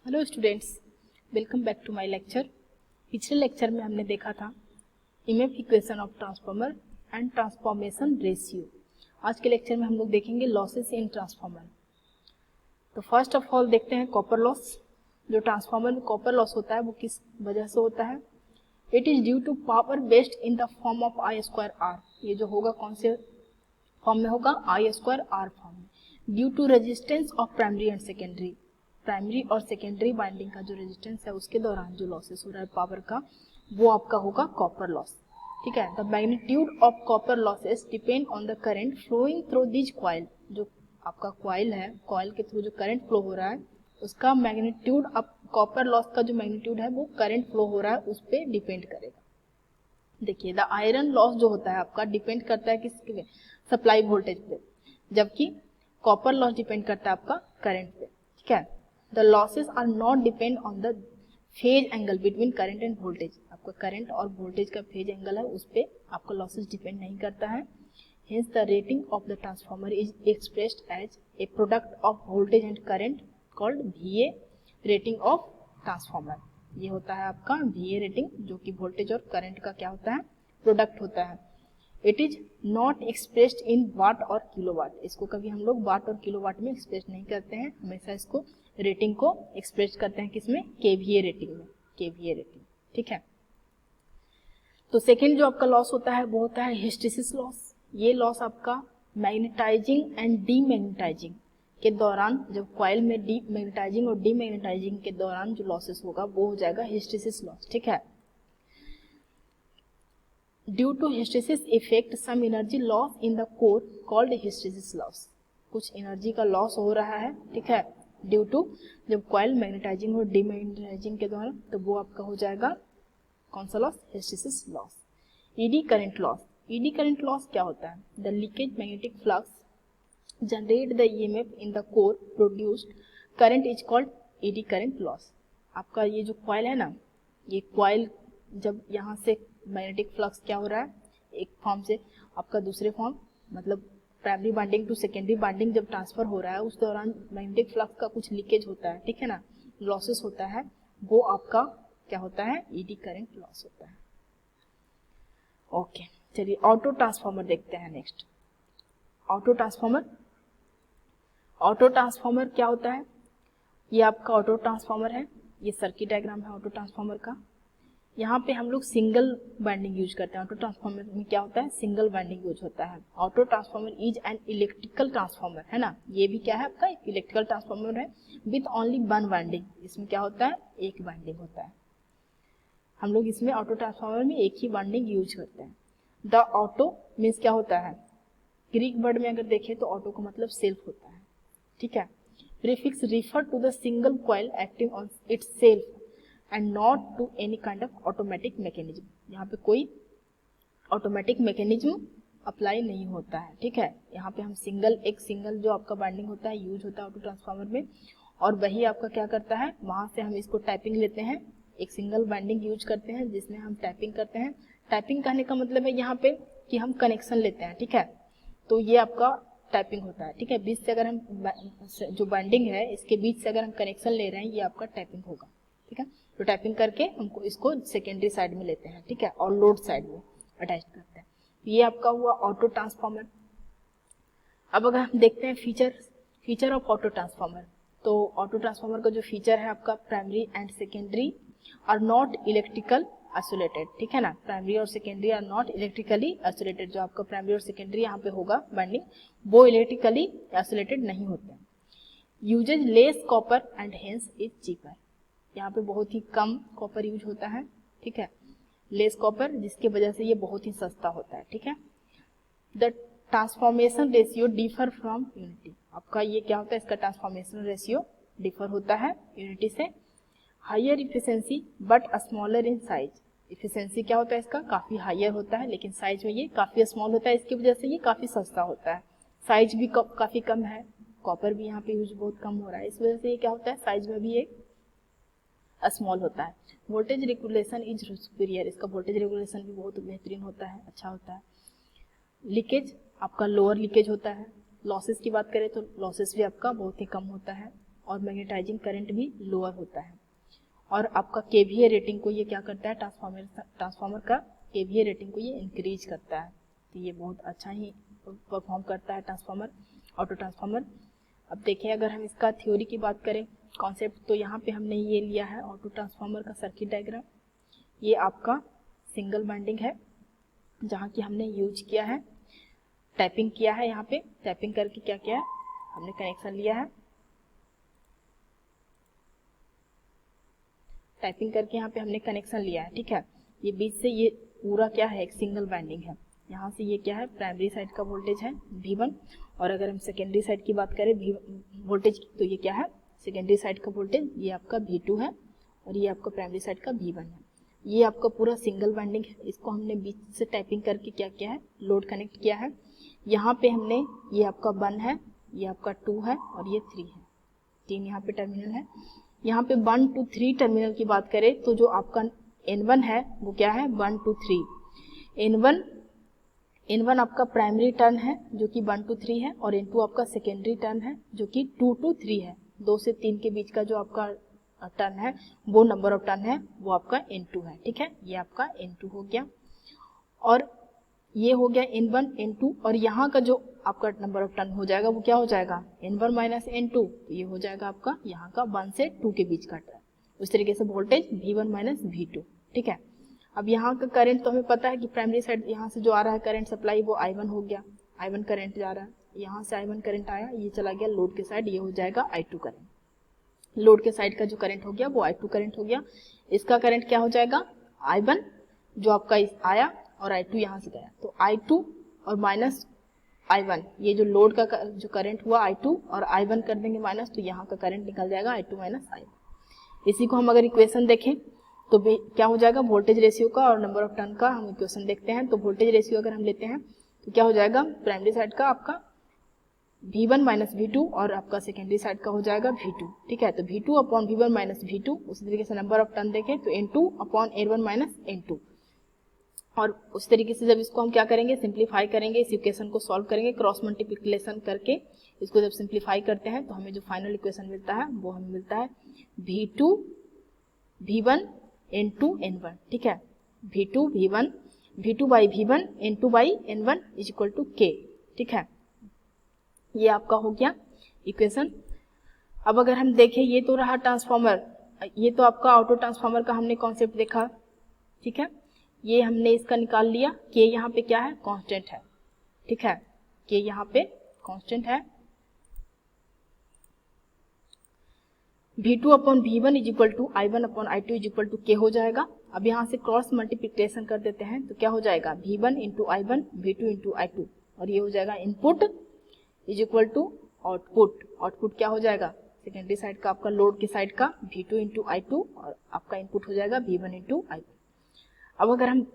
Hello students, welcome back to my lecture. पिछले lecture में हमने देखा था EMF equation of transformer and transformation ratio. आज के लेक्चर में हम लोग देखेंगे लॉसेस इन ट्रांसफार्मर। तो फर्स्ट ऑफ ऑल देखते हैं कॉपर लॉस। जो ट्रांसफार्मर में कॉपर लॉस होता है वो किस वजह से होता है? It is due to power waste in the form of I square R. ये जो होगा कौन से फॉर्म में होगा? आई स्क्वायर आर फॉर्म में। Due to resistance of primary and secondary, primary और सेकेंडरी बाइंडिंग का जो रेजिस्टेंस है उसके दौरान जो लॉसेस हो रहा है पावर का, वो आपका होगा कॉपर लॉस। ठीक है। The magnitude of copper losses depend on the current flowing through this coil. जो आपका कॉइल है, कॉइल के थ्रू जो करंट फ्लो हो रहा है उसका मैग्नीट्यूड, अब कॉपर लॉस का जो मैग्नीट्यूड है वो करंट फ्लो हो रहा है उस पर डिपेंड करेगा। देखिए, द आयरन लॉस जो होता है आपका डिपेंड करता है किसके पे? सप्लाई वोल्टेज पे, जबकि कॉपर लॉस डिपेंड करता है आपका करंट पे। ठीक है। The losses are not depend on the phase angle between current and voltage. आपका करंट और वोल्टेज का फेज एंगल है उस पे आपका लॉसेस डिपेंड नहीं करता है। Hence the rating of the transformer is expressed as a product of voltage and current called VA rating of transformer. ये होता है आपका VA रेटिंग, जो कि वोल्टेज और करंट का क्या होता है? प्रोडक्ट होता है। It is not expressed in watt और किलोवाट। इसको कभी हम लोग वाट और किलोवाट में एक्सप्रेस नहीं करते हैं, हमेशा इसको रेटिंग को एक्सप्रेस करते हैं किसमें? KVA रेटिंग में। KVA rating. ठीक है। तो सेकेंड जो आपका लॉस होता है वो होता है हिस्टेरिसिस लॉस। ये लॉस आपका मैग्नेटाइजिंग एंड डीमैग्नेटाइजिंग के दौरान, जब कॉइल में डीमैग्नेटाइजिंग और डीमैग्नेटाइजिंग के दौरान जो लॉसेस होगा वो हो जाएगा हिस्टेरिसिस लॉस। ठीक है। Due to hysteresis effect some energy loss in the core called hysteresis loss. कुछ एनर्जी का लॉस हो रहा है, ठीक है, ड्यू टू, जब कॉइल मैग्नेटाइजिंग और डीमैग्नेटाइजिंग के दौरान, तो वो आपका हो जाएगा कौन सा loss? Hysteresis loss. Eddy current loss. Eddy current loss क्या होता है? The leakage magnetic flux generate the EMF in the core produced current is called eddy current loss. आपका ये जो कॉइल है ना, ये कॉइल जब यहाँ से मैग्नेटिक फ्लक्स क्या हो रहा है, एक फॉर्म से आपका दूसरे फॉर्म, मतलब primary winding to secondary winding जब ट्रांसफर हो रहा है उस दौरान मैग्नेटिक फ्लक्स का कुछ लीकेज होता है, ठीक है ना, लॉसेस होता है, वो आपका क्या होता है? ईडी करंट लॉस होता है। ओके, चलिए ऑटो ट्रांसफार्मर देखते हैं next. Auto transformer. Auto transformer क्या होता है? ये आपका ऑटो ट्रांसफार्मर है, ये सर्किट डायग्राम है ऑटो ट्रांसफार्मर का। यहाँ पे हम लोग सिंगल वाइंडिंग यूज करते हैं। ऑटो ट्रांसफार्मर में क्या होता है? सिंगल वाइंडिंग यूज होता है। Auto transformer is an electrical transformer, है ना, ये भी क्या है आपका? एक इलेक्ट्रिकल ट्रांसफार्मर है विथ ओनली वन वाइंडिंग। इसमें क्या होता है? एक वाइंडिंग होता है। हम लोग इसमें ऑटो ट्रांसफार्मर में एक ही वाइंडिंग यूज करते हैं। द ऑटो मीन्स क्या होता है? ग्रीक वर्ड में अगर देखें तो ऑटो का मतलब सेल्फ होता है, ठीक है। Prefix refer to the single coil acting on itself and not to any kind of automatic mechanism. यहाँ पे कोई ऑटोमेटिक मैकेनिज्म अप्लाई नहीं होता है, ठीक है। यहाँ पे हम एक सिंगल जो आपका बाइंडिंग होता है यूज होता है ऑटो ट्रांसफार्मर में, और वही आपका क्या करता है, वहां से हम इसको टाइपिंग लेते हैं, एक सिंगल बाइंडिंग यूज करते हैं जिसमें हम टाइपिंग करते हैं। टाइपिंग कहने का मतलब है यहाँ पे कि हम कनेक्शन लेते हैं, ठीक है। तो ये आपका टाइपिंग होता है, ठीक है। बीच से अगर हम जो बाइंडिंग है इसके बीच से अगर हम कनेक्शन ले रहे हैं, ये आपका टाइपिंग होगा, ठीक है। तो टाइपिंग करके हमको इसको सेकेंडरी साइड में लेते हैं, ठीक है, और लोड साइड में अटैच करते हैं। ये आपका हुआ ऑटो ट्रांसफार्मर। अब अगर हम देखते हैं फीचर ऑफ ऑटो ट्रांसफार्मर, तो ऑटो ट्रांसफार्मर का जो फीचर है आपका, primary and secondary are not electrical isolated, ठीक है ना। प्राइमरी और secondary are not electrically isolated. जो आपका प्राइमरी और सेकेंडरी यहाँ पे होगा बाइंडिंग, वो इलेक्ट्रिकली आइसोलेटेड नहीं होते हैं। Uses less copper and hence is cheaper. यहाँ पे बहुत ही कम कॉपर यूज होता है, ठीक है, लेस कॉपर, जिसकी वजह से ये बहुत ही सस्ता होता है, ठीक है। The transformation ratio differ from unity. आपका ये क्या होता है? इसका ट्रांसफॉर्मेशन रेशियो डिफर होता है यूनिटी से। Higher efficiency but smaller in size. Efficiency क्या होता है इसका? काफी हायर होता है, लेकिन साइज में ये काफी स्मॉल होता है, इसकी वजह से ये काफी सस्ता होता है। साइज भी काफी कम है, कॉपर भी यहाँ पे यूज बहुत कम हो रहा है, इस वजह से ये क्या होता है? साइज में भी एक स्मॉल होता है। Voltage regulation is superior. इसका वोल्टेज रेगुलेशन भी बहुत बेहतरीन होता है, अच्छा होता है। लीकेज आपका लोअर लीकेज होता है। लॉसेस की बात करें तो लॉसेस भी आपका बहुत ही कम होता है। और मैग्नेटाइजिंग करंट भी लोअर होता है। और आपका केवीए रेटिंग को ये क्या करता है, ट्रांसफार्मर का केवीए रेटिंग को ये इंक्रीज करता है। तो ये बहुत अच्छा ही परफॉर्म करता है ट्रांसफार्मर, ऑटो ट्रांसफार्मर। अब देखिए अगर हम इसका थ्योरी की बात करें, कॉन्सेप्ट, तो यहाँ पे हमने ये लिया है ऑटो ट्रांसफार्मर का सर्किट डायग्राम। ये आपका सिंगल वाइंडिंग है जहाँ की हमने यूज किया है, टैपिंग किया है। यहाँ पे टैपिंग करके क्या किया है, हमने कनेक्शन लिया है, टाइपिंग करके यहाँ पे हमने कनेक्शन लिया है। ठीक है, ये बीच से ये पूरा क्या है, एक सिंगल वाइंडिंग है। यहाँ से ये क्या है, प्राइमरी साइड का वोल्टेज है V1, और अगर हम सेकेंडरी साइड की बात करें वोल्टेज, तो ये क्या है, सेकेंडरी साइड का वोल्टेज ये आपका V2 है, और ये आपका प्राइमरी साइड का V1 है। ये आपका पूरा सिंगल वाइंडिंग है, इसको हमने बीच से टाइपिंग करके क्या किया है, लोड कनेक्ट किया है। यहाँ पे हमने, ये आपका 1 है, ये आपका 2 है, और ये 3 है, 3 यहाँ पे टर्मिनल है। यहाँ पे 1 2 3 टर्मिनल की बात करें तो जो आपका N1 है वो क्या है, 1 2 3। N1 आपका प्राइमरी टर्न है जो कि 1 2 3 है, और N2 आपका सेकेंडरी टर्न है जो कि 2 2 3 है। 2 से 3 के बीच का जो आपका टर्न है, वो नंबर ऑफ टर्न है, वो आपका N2 है। ठीक है, ये आपका N2 हो गया, और ये हो गया N1 N2, और यहाँ का जो आपका नंबर ऑफ टर्न हो जाएगा वो क्या हो जाएगा, N1 माइनस N2, तो ये हो जाएगा आपका यहाँ का 1 से 2 के बीच का टर्न। उस तरीके से वोल्टेज V1 माइनस V2। ठीक है, अब यहाँ का करंट तो हमें पता है कि प्राइमरी साइड यहाँ से जो आ रहा है करंट सप्लाई वो I1 हो गया, I1 करंट जा रहा है, यहाँ से I1 करंट आया, ये चला गया लोड के साइड, ये हो जाएगा I2 करंट। लोड के साइड का जो करंट हो गया वो I2 करंट हो गया। इसका करंट क्या हो जाएगा, I1 जो आपका आया, और I2 यहाँ से गया, तो I2 और माइनस I1, ये जो लोड का जो करंट हुआ I2 और I1 कर देंगे माइनस, तो यहाँ का करंट निकल जाएगा I2 माइनस I1। इसी को हम अगर इक्वेशन देखें तो क्या हो जाएगा, वोल्टेज रेशियो का और नंबर ऑफ टर्न का हम इक्वेशन देखते हैं। तो वोल्टेज रेशियो अगर हम लेते हैं तो क्या हो जाएगा, प्राइमरी साइड का आपका V1 माइनस V2, और आपका सेकेंडरी साइड का हो जाएगा V2। ठीक है, तो V2 upon V1 minus V2। उसी तरीके से नंबर ऑफ टर्न देखें तो N2 upon N1 minus N2। और उस तरीके से जब इसको हम क्या करेंगे, सिंप्लीफाई करेंगे, इस इक्वेशन को सॉल्व करेंगे, क्रॉस मल्टीप्लिकेशन करके इसको जब सिंप्लीफाई करते हैं तो हमें जो फाइनल इक्वेशन मिलता है वो हमें मिलता है V2 V1 N2 N1। ठीक है, V2 by V1 N2 by N1 is equal to K। ठीक है, ये आपका हो गया इक्वेशन। अब अगर हम देखें, ये तो रहा ट्रांसफार्मर, ये तो आपका ऑटो ट्रांसफार्मर का हमने कॉन्सेप्ट देखा। ठीक है, ये हमने इसका निकाल लिया, K यहाँ पे क्या है, कांस्टेंट है। ठीक है, K यहाँ पे कांस्टेंट है। V2 upon V1 is equal to I1 upon I2 is equal to K हो जाएगा। अब यहाँ से क्रॉस मल्टीप्लिकेशन कर देते हैं तो क्या हो जाएगा, V1 into I1 V2 into I2, और ये हो जाएगा input is equal to output. Output क्या हो जाएगा, सेकेंडरी साइड का आपका लोड के साइड का V2 इंटू I2, और आपका इनपुट हो जाएगा V1 इंटू I1। अब अगर हम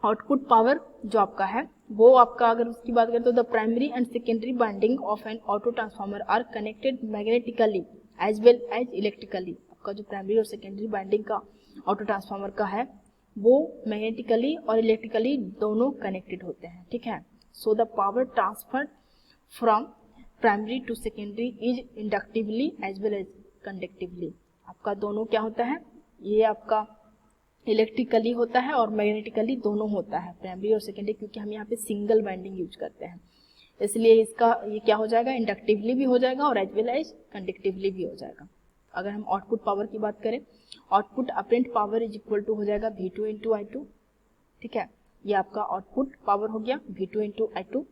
आउटपुट पावर जो आपका है वो आपका अगर उसकी बात करें तो the primary and secondary winding of an auto transformer are connected magnetically as well as electrically. आपका जो प्राइमरी और सेकेंडरी वाइंडिंग का ऑटो ट्रांसफार्मर का है वो मैग्नेटिकली और इलेक्ट्रिकली दोनों कनेक्टेड होते हैं। ठीक है, so the power transfer from primary to secondary is inductively as well as conductively. आपका दोनों क्या होता है, ये आपका इलेक्ट्रिकली होता है और मैग्नेटिकली दोनों होता है, प्राइमरी और सेकेंडरी, क्योंकि हम यहाँ पे सिंगल वाइंडिंग यूज करते हैं, इसलिए इसका ये क्या हो जाएगा, इंडक्टिवली भी हो जाएगा और एज वेल एज कंडक्टिवली भी हो जाएगा। अगर हम आउटपुट पावर की बात करें, output apparent power is equal to हो जाएगा V2 इंटू I2। ठीक है, ये आपका आउटपुट पावर हो गया V2 इंटू I2।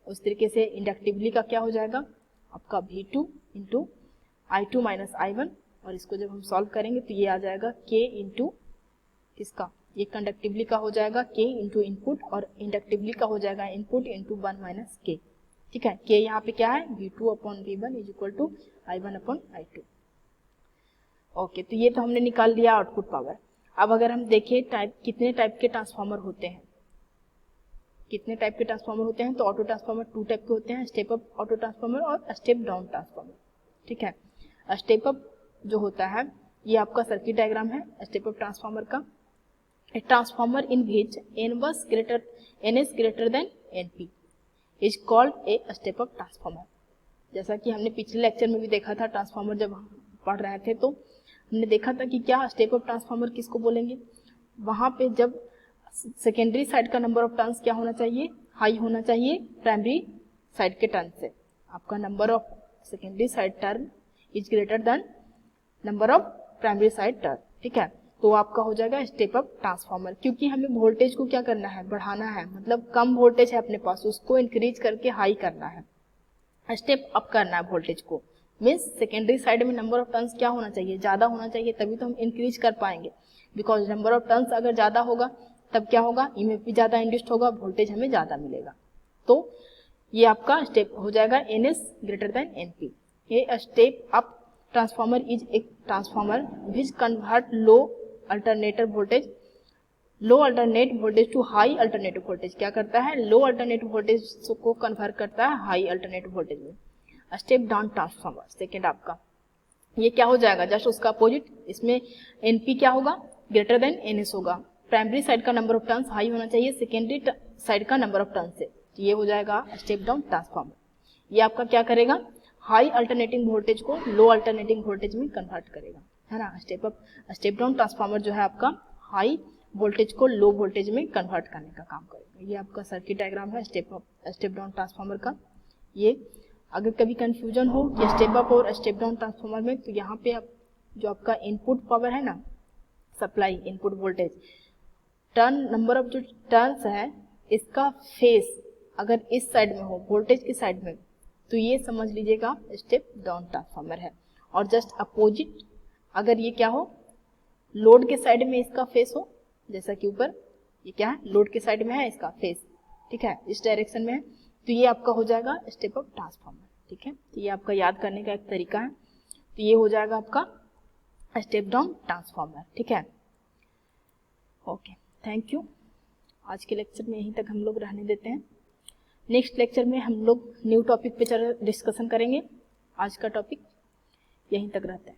उस तरीके से इंडक्टिवली का क्या हो जाएगा, आपका V2 into I2 minus I1, और इसको जब हम सॉल्व करेंगे तो ये आ जाएगा K इंटू किसका, ये कंडक्टिवली का हो जाएगा K इंटू इनपुट, और इंडक्टिवली का हो जाएगा इनपुट इंटू 1 माइनस K। ठीक है, K यहाँ पे क्या है, V2 upon V1 is equal to I1 upon I2। Okay, तो ये तो हमने निकाल लिया आउटपुट पावर। अब अगर हम देखें कितने टाइप के ट्रांसफार्मर होते हैं, कितने टाइप के ट्रांसफार्मर होते हैं, तो ऑटो ट्रांसफार्मर 2 टाइप के होते हैं, स्टेप अप ऑटो ट्रांसफार्मर और स्टेप डाउन ट्रांसफार्मर। ठीक है, स्टेप अप जो होता है ये आपका सर्किट डायग्राम है स्टेप अप ट्रांसफार्मर का। A transformer in which N is greater than NP is called a step-up transformer। जैसा कि हमने पिछले लेक्चर में भी देखा था, ट्रांसफार्मर जब पढ़ रहे थे तो हमने देखा था कि क्या स्टेप अप ट्रांसफार्मर किसको बोलेंगे। वहाँ पे जब सेकेंडरी साइड का नंबर ऑफ टर्न्स क्या होना चाहिए, हाई होना चाहिए प्राइमरी साइड के टर्न से। आपका number of secondary side turn is greater than number of primary side turn, ठीक है। तो आपका हो जाएगा स्टेप अप ट्रांसफार्मर, क्योंकि हमें वोल्टेज को क्या करना है, बढ़ाना है, मतलब कम वोल्टेज है अपने पास, उसको इंक्रीज करके हाई करना है, स्टेप अप करना है वोल्टेज को। मीन्स सेकेंडरी साइड में नंबर ऑफ टर्न्स क्या होना चाहिए, ज्यादा होना चाहिए, तभी तो हम इंक्रीज कर पाएंगे। बिकॉज नंबर ऑफ टर्न्स अगर ज्यादा होगा तब क्या होगा, ईएमएफ भी ज्यादा इंड्यूस्ड होगा, वोल्टेज हमें ज्यादा मिलेगा। तो ये आपका स्टेप हो जाएगा NS ग्रेटर देन NP। ये स्टेप अप ट्रांसफार्मर इज एक transformer which convert low alternator voltage, low alternate voltage to high alternative voltage. क्या करता है, लो अल्टरनेटिव वोल्टेज को कन्वर्ट करता है हाई अल्टरनेटिव वोल्टेज में। स्टेप डाउन ट्रांसफार्मर सेकेंड आपका ये क्या हो जाएगा, जस्ट उसका अपोजिट। इसमें NP क्या होगा, ग्रेटर देन NS होगा। प्राइमरी साइड का नंबर ऑफ टर्न्स हाई होना चाहिए सेकेंडरी साइड का नंबर ऑफ टर्न्स से। ये हो जाएगा स्टेप डाउन ट्रांसफार्मर। ये आपका क्या करेगा, हाई अल्टरनेटिंग वोल्टेज को लो अल्टरनेटिंग वोल्टेज में कन्वर्ट करेगा, है ना। स्टेप डाउन ट्रांसफार्मर जो है आपका हाई वोल्टेज को लो वोल्टेज में कन्वर्ट करने का काम करेगा। ये आपका सर्किट डायग्राम है स्टेप डाउन ट्रांसफार्मर का। ये अगर कभी कंफ्यूजन हो कि स्टेप अप और स्टेप डाउन ट्रांसफार्मर में, तो यहाँ पे आप जो आपका इनपुट पावर है ना, supply input voltage, turn number of जो टर्न्स है इसका फेस अगर इस साइड में हो, वोल्टेज की साइड में, तो ये समझ लीजिएगा स्टेप डाउन ट्रांसफार्मर है। और जस्ट अपोजिट अगर ये क्या हो, लोड के साइड में इसका फेस हो, जैसा कि ऊपर ये क्या है, लोड के साइड में है इसका फेस, ठीक है, इस डायरेक्शन में है, तो ये आपका हो जाएगा स्टेप अप ट्रांसफार्मर, ठीक है। तो ये आपका याद करने का एक तरीका है। तो ये हो जाएगा आपका स्टेप डाउन ट्रांसफार्मर, ठीक है। Okay, thank you. आज के लेक्चर में यहीं तक हम लोग रहने देते हैं। नेक्स्ट लेक्चर में हम लोग न्यू टॉपिक पे डिस्कशन करेंगे। आज का टॉपिक यहीं तक रहता है।